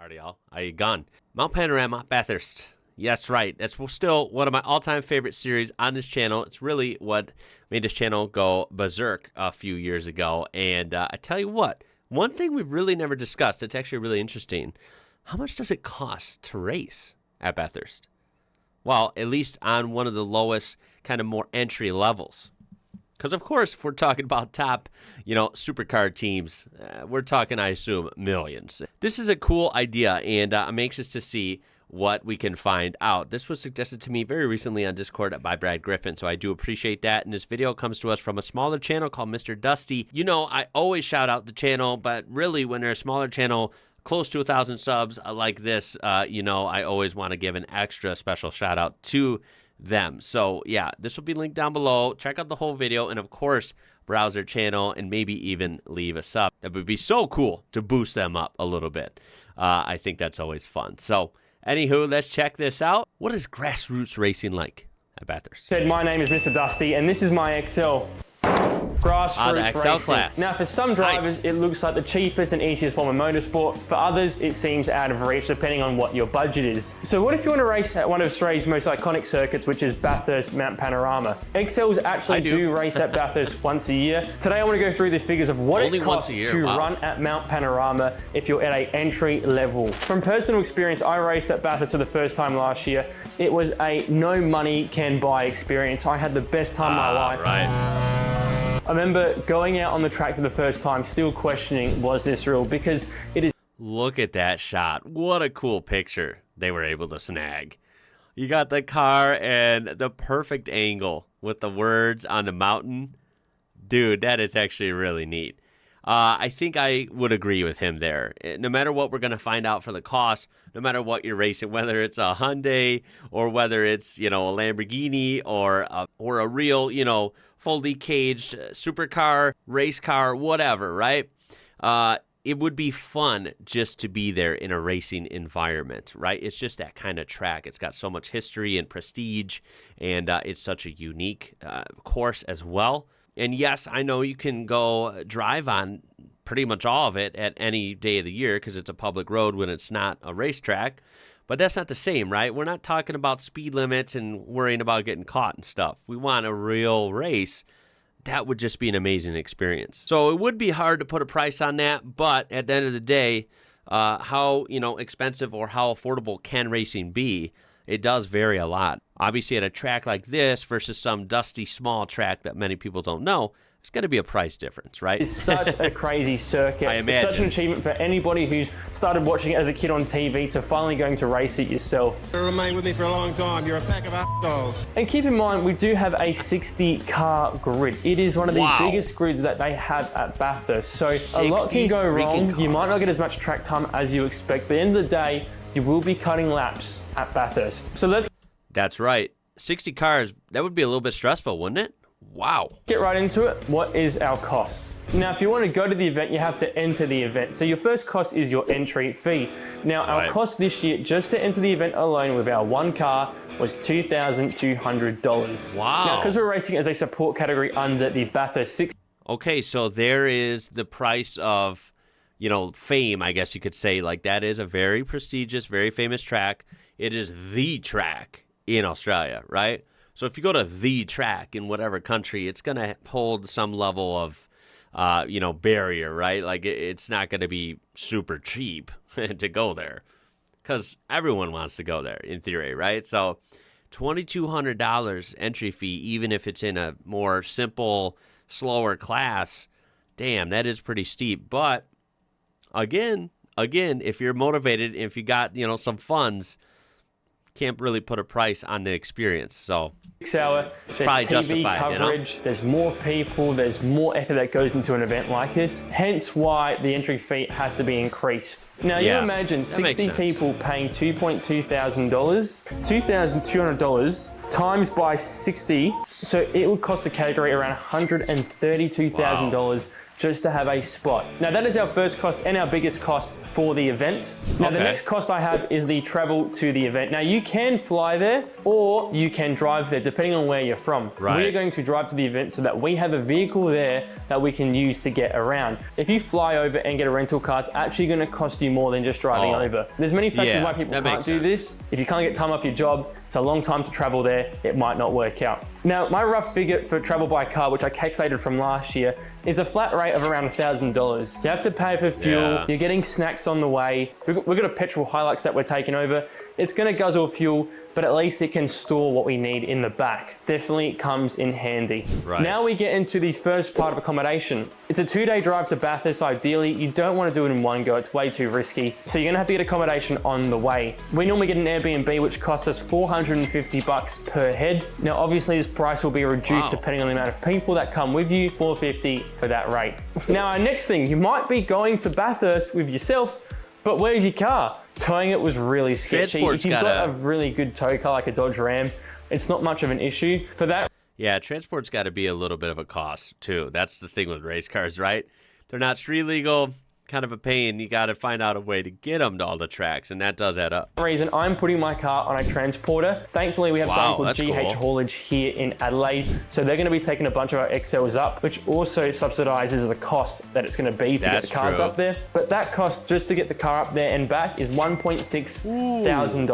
Already all. I gone. Mount Panorama, Bathurst. Yes, right. That's still one of my all-time favorite series on this channel. It's really what made this channel go berserk a few years ago. And I tell you what, one thing we've really never discussed, it's actually really interesting. How much does it cost to race at Bathurst? Well, at least on one of the lowest, kind of more entry levels. Because, of course, if we're talking about top, supercar teams, we're talking, I assume, millions. This is a cool idea, and I'm anxious to see what we can find out. This was suggested to me very recently on Discord by Brad Griffin, so I do appreciate that. And this video comes to us from a smaller channel called Mr. Dusty. I always shout out the channel, but really when they're a smaller channel, close to 1,000 subs like this, I always want to give an extra special shout out to them. So yeah, this will be linked down below. Check out the whole video, and of course, browse their channel and maybe even leave a sub. That would be so cool to boost them up a little bit. I think that's always fun. So anywho, let's check this out. What is grassroots racing like at Bathurst? My name is Mr. Dusty, and this is my XL. Grassroots the XL racing. class. Now, for some drivers, It looks like the cheapest and easiest form of motorsport. For others, it seems out of reach, depending on what your budget is. So what if you want to race at one of Australia's most iconic circuits, which is Bathurst Mount Panorama? XLs actually do race at Bathurst once a year. Today, I want to go through the figures of what it costs to run at Mount Panorama if you're at a entry level. From personal experience, I raced at Bathurst for the first time last year. It was a no money can buy experience. I had the best time of my life. Right. I remember going out on the track for the first time, still questioning, was this real? Because it is. Look at that shot. What a cool picture they were able to snag. You got the car and the perfect angle with the words on the mountain. Dude, that is actually really neat. I think I would agree with him there. No matter what we're going to find out for the cost, no matter what you're racing, whether it's a Hyundai or whether it's, a Lamborghini or a real, fully caged supercar, race car, whatever, right? It would be fun just to be there in a racing environment, right? It's just that kind of track. It's got so much history and prestige, and it's such a unique course as well. And yes, I know you can go drive on pretty much all of it at any day of the year because it's a public road when it's not a racetrack. But that's not the same, right? We're not talking about speed limits and worrying about getting caught and stuff. We want a real race. That would just be an amazing experience. So it would be hard to put a price on that, but at the end of the day, how expensive or how affordable can racing be? It does vary a lot. Obviously, at a track like this versus some dusty small track that many people don't know, there's going to be a price difference, right? It's such a crazy circuit. I imagine. It's such an achievement for anybody who's started watching it as a kid on TV to finally going to race it yourself. You'll remain with me for a long time. You're a pack of assholes. And keep in mind, we do have a 60-car grid. It is one of the biggest grids that they have at Bathurst. So a lot can go wrong. You might not get as much track time as you expect, but at the end of the day, you will be cutting laps at Bathurst. So let's... That's right. 60 cars, that would be a little bit stressful, wouldn't it? Wow. Get right into it. What is our costs? Now, if you want to go to the event, you have to enter the event. So your first cost is your entry fee. Now, our cost this year, just to enter the event alone with our one car, was $2,200. Wow. Now, because we're racing as a support category under the Bathurst 6. Okay, so there is the price of, fame, I guess you could say. Like, that is a very prestigious, very famous track. It is the track in Australia, right? So if you go to the track in whatever country, it's going to hold some level of, barrier, right? Like it's not going to be super cheap to go there because everyone wants to go there in theory, right? So $2,200 entry fee, even if it's in a more simple, slower class, damn, that is pretty steep. But again, if you're motivated, if you got, some funds, can't really put a price on the experience. So 6 hour, there's TV coverage, there's more people, there's more effort that goes into an event like this. Hence why the entry fee has to be increased. Now you imagine 60 people paying $2,200, $2,200 times by 60. So it would cost the category around $132,000 just to have a spot. Now that is our first cost and our biggest cost for the event. Now the next cost I have is the travel to the event. Now you can fly there or you can drive there depending on where you're from. Right. We're going to drive to the event so that we have a vehicle there that we can use to get around. If you fly over and get a rental car, it's actually going to cost you more than just driving over. There's many factors why people can't do this. If you can't get time off your job, it's a long time to travel there, it might not work out. Now, my rough figure for travel by car, which I calculated from last year, is a flat rate of around $1,000. You have to pay for fuel, you're getting snacks on the way. We've got a petrol Hilux that we're taking over. It's gonna guzzle fuel, but at least it can store what we need in the back. Definitely comes in handy. Right. Now we get into the first part of accommodation. It's a 2-day drive to Bathurst ideally. You don't want to do it in one go, it's way too risky. So you're gonna have to get accommodation on the way. We normally get an Airbnb which costs us $450 per head. Now obviously this price will be reduced depending on the amount of people that come with you, $450 for that rate. Now our next thing, you might be going to Bathurst with yourself, but where's your car? Towing it was really sketchy. If you've got a really good tow car like a Dodge Ram, it's not much of an issue. For that, yeah, transport's got to be a little bit of a cost too. That's the thing with race cars, right? They're not street legal, kind of a pain. You got to find out a way to get them to all the tracks, and that does add up. Reason I'm putting my car on a transporter. Thankfully, we have something called GH Haulage here in Adelaide, so they're going to be taking a bunch of our XLs up, which also subsidizes the cost that it's going to be to get the cars up there. But that cost just to get the car up there and back is $1.6 thousand.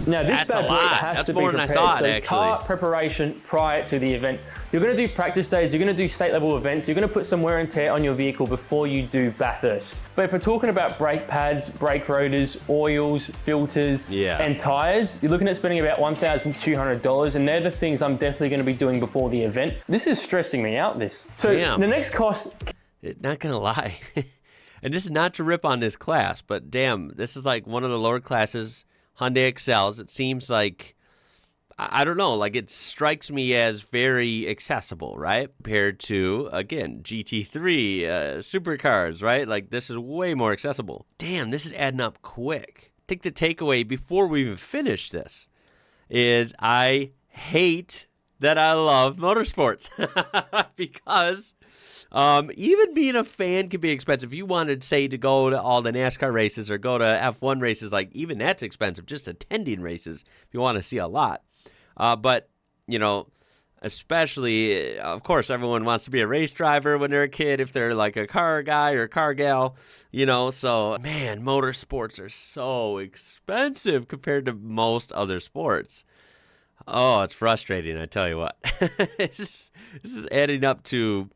Now this bad boy has to be prepared. So car preparation prior to the event. You're going to do practice days, you're going to do state level events, you're going to put some wear and tear on your vehicle before you do Bathurst. But if we're talking about brake pads, brake rotors, oils, filters, and tires, you're looking at spending about $1,200, and they're the things I'm definitely going to be doing before the event. This is stressing me out, this. So the next cost... Not going to lie. And this is not to rip on this class, but damn, this is like one of the lower classes Hyundai Excels. It seems like, I don't know, like it strikes me as very accessible, right? Compared to, again, GT3, supercars, right? Like this is way more accessible. Damn, this is adding up quick. I think the takeaway before we even finish this is I hate that I love motorsports because even being a fan can be expensive. If you wanted, say, to go to all the NASCAR races or go to F1 races, like even that's expensive, just attending races if you want to see a lot. But, you know, especially, of course, everyone wants to be a race driver when they're a kid, if they're like a car guy or a car gal, you know. So, man, motorsports are so expensive compared to most other sports. Oh, it's frustrating, I tell you what. This is adding up to...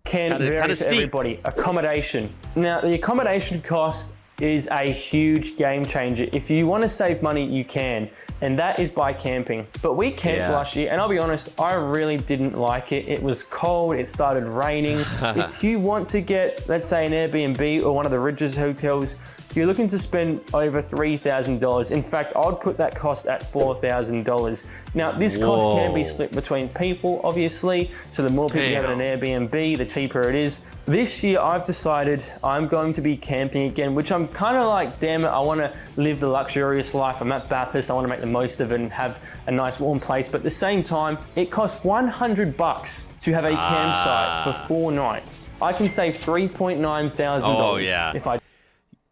Can vary for everybody. Accommodation. Now, the accommodation cost is a huge game changer. If you want to save money, you can, and that is by camping. But we camped last year, and I'll be honest, I really didn't like it. It was cold, it started raining. If you want to get, let's say, an Airbnb or one of the Ridges hotels, you're looking to spend over $3,000. In fact, I'd put that cost at $4,000. Now, this cost can be split between people, obviously. So the more people you have in an Airbnb, the cheaper it is. This year, I've decided I'm going to be camping again, which I'm kind of like, damn it, I want to live the luxurious life. I'm at Bathurst, I want to make the most of it and have a nice warm place. But at the same time, it costs $100 to have a campsite for 4 nights. I can save $3,900 if I...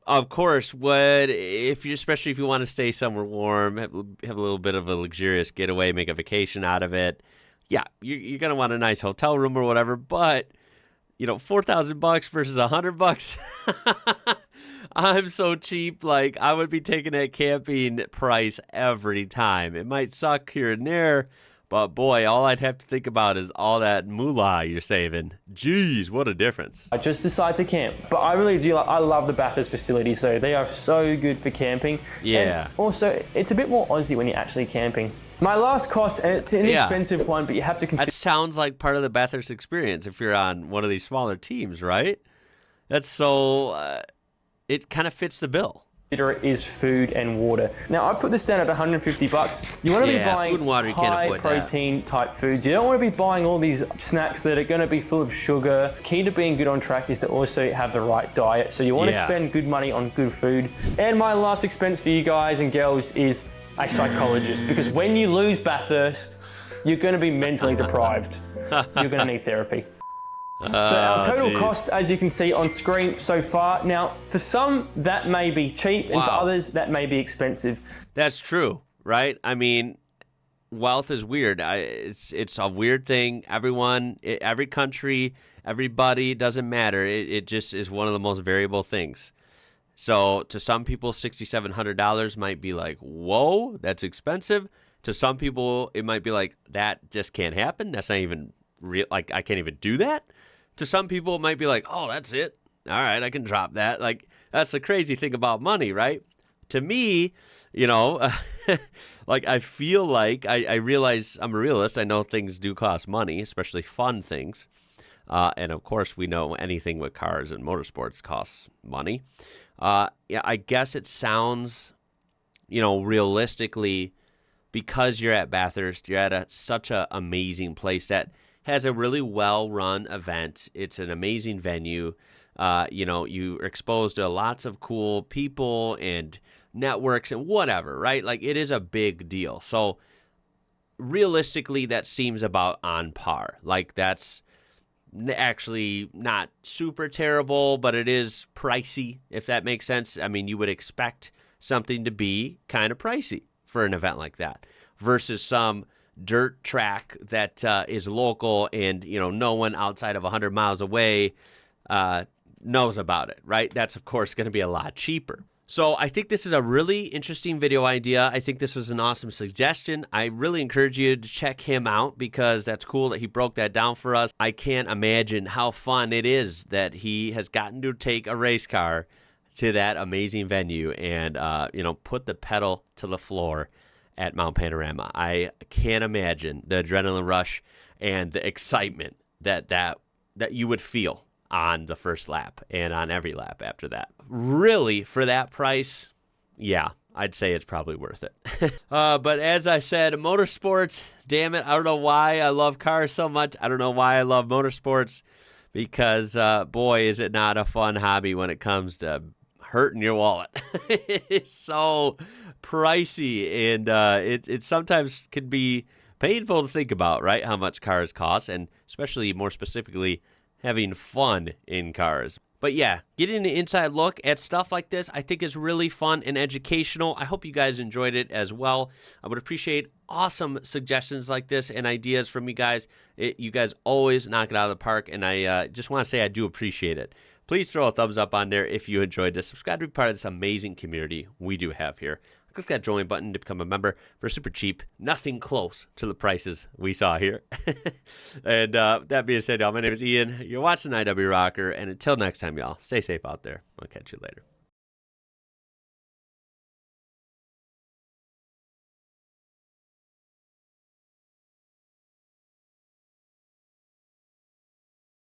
Of course, especially if you want to stay somewhere warm, have a little bit of a luxurious getaway, make a vacation out of it. Yeah, you're gonna want a nice hotel room or whatever. But you know, $4,000 versus $100. I'm so cheap. Like I would be taking that camping price every time. It might suck here and there, but boy, all I'd have to think about is all that moolah you're saving. Jeez, what a difference. I just decided to camp, but I really do. I love the Bathurst facilities, so they are so good for camping. Yeah. And also, it's a bit more Aussie when you're actually camping. My last cost, and it's an inexpensive one, but you have to consider... That sounds like part of the Bathurst experience if you're on one of these smaller teams, right? That's so... it kind of fits the bill. Is food and water. Now I put this down at $150. You want to be buying food and water, high protein type foods. You don't want to be buying all these snacks that are going to be full of sugar. Key to being good on track is to also have the right diet. So you want to spend good money on good food. And my last expense for you guys and girls is a psychologist, because when you lose Bathurst, you're going to be mentally deprived. You're going to need therapy. So our total geez. cost, as you can see on screen so far, now for some that may be cheap and for Wow. others that may be expensive. That's true, right? I mean, wealth is weird. It's a weird thing. Every country, everybody, it doesn't matter. It just is one of the most variable things. So to some people, $6,700 might be like, whoa, that's expensive. To some people, it might be like, that just can't happen. That's not even real. Like, I can't even do that. To some people, it might be like, oh, that's it. All right, I can drop that. Like, that's the crazy thing about money, right? To me, like I feel like I realize I'm a realist. I know things do cost money, especially fun things. And of course, we know anything with cars and motorsports costs money. Yeah, I guess it sounds, realistically, because you're at Bathurst, you're at such an amazing place that has a really well-run event. It's an amazing venue. You're exposed to lots of cool people and networks and whatever, right? Like, it is a big deal. So realistically, that seems about on par. Like, that's actually not super terrible, but it is pricey, if that makes sense. I mean, you would expect something to be kind of pricey for an event like that versus some dirt track that is local and, no one outside of 100 miles away knows about it, right? That's, of course, going to be a lot cheaper. So I think this is a really interesting video idea. I think this was an awesome suggestion. I really encourage you to check him out because that's cool that he broke that down for us. I can't imagine how fun it is that he has gotten to take a race car to that amazing venue and, put the pedal to the floor at Mount Panorama. I can't imagine the adrenaline rush and the excitement that you would feel on the first lap and on every lap after that. Really, for that price, yeah, I'd say it's probably worth it. But as I said, motorsports, damn it, I don't know why I love cars so much. I don't know why I love motorsports because, boy, is it not a fun hobby when it comes to hurting your wallet. It's so pricey, and it sometimes can be painful to think about, right, how much cars cost, and especially more specifically having fun in cars. But yeah, getting an inside look at stuff like this, I think is really fun and educational. I hope you guys enjoyed it as well. I would appreciate awesome suggestions like this and ideas from you guys. You guys always knock it out of the park, and I just want to say I do appreciate it. Please throw a thumbs up on there if you enjoyed this. Subscribe to be part of this amazing community we do have here. Click that join button to become a member for super cheap, nothing close to the prices we saw here. And that being said, y'all, my name is Ian. You're watching IWrocker, and until next time, y'all, stay safe out there. I'll catch you later.